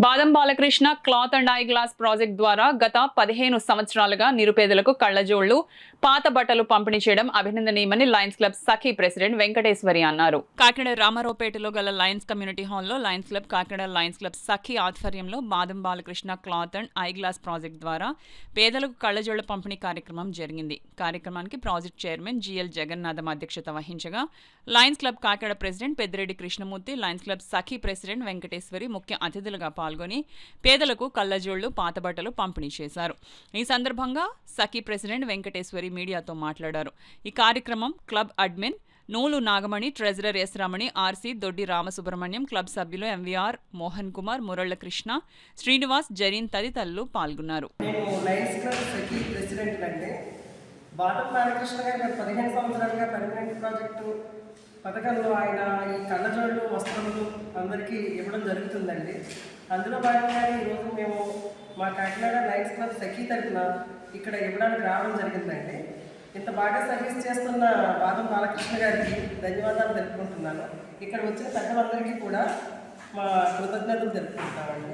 బాదం Balakrishna cloth and eye glass project ద్వారా గత 15 సంవత్సరాలుగా నిరుపేదలకు కళ్లజోళ్లు, పాత బట్టలు పంపిణీ చేయడం అభినందనీయమని Lions club Sakhi president Venkateswari అన్నారు. కాకినాడ రామారావుపేటలో గల లయన్స్ కమ్యూనిటీ హాల్లో Lions club Kakinada Lions club Sakhi ఆధ్వర్యంలో Badam Balakrishna cloth and eye glass project ద్వారా పేదలకు కళ్లజోళ్ల పంపిణీ కార్యక్రమం జరిగింది. కార్యక్రమానికి ప్రాజెక్ట్ చైర్మన్ జిఎల్ జగన్నాథం అధ్యక్షత వహించగా Lions club Kakinada president Peddireddy Krishnamurthy, Lions club Sakhi president Venkateswari ముఖ్య అతిథులుగా పాల్గొని పేదలకు కళ్లజోళ్లు, పాత బట్టలు పంపిణీ చేశారు. ఈ సందర్భంగా సఖీ ప్రెసిడెంట్ వెంకటేశ్వరి మీడియాతో మాట్లాడారు. ఈ కార్యక్రమం క్లబ్ అడ్మిన్ నూలు నాగమణి, ట్రెజరర్ ఎస్ రమణి, ఆర్సీ దొడ్డి రామసుబ్రహ్మణ్యం, క్లబ్ సభ్యులు ఎంవీఆర్ మోహన్ కుమార్, మురళ కృష్ణ, శ్రీనివాస్, జరీన్ తదితరులు పాల్గొన్నారు. బాదం బాలకృష్ణ గారు 15 సంవత్సరాలుగా పర్మనెంట్ ప్రాజెక్టు పథకంలో ఆయన ఈ కళ్ళజోళ్ళు, వస్త్రములు అందరికీ ఇవ్వడం జరుగుతుందండి. అందులో భాగంగానే ఈరోజు మేము మా కాకినాడ లయన్స్ క్లబ్ సఖీ తరఫున ఇక్కడ ఇవ్వడానికి రావడం జరిగిందండి. ఇంత బాగా సర్వీస్ చేస్తున్న బాదం బాలకృష్ణ గారికి ధన్యవాదాలు తెలుపుకుంటున్నాను. ఇక్కడ వచ్చిన పెద్దలందరికీ కూడా మా కృతజ్ఞతలు తెలుపుకుంటామండి.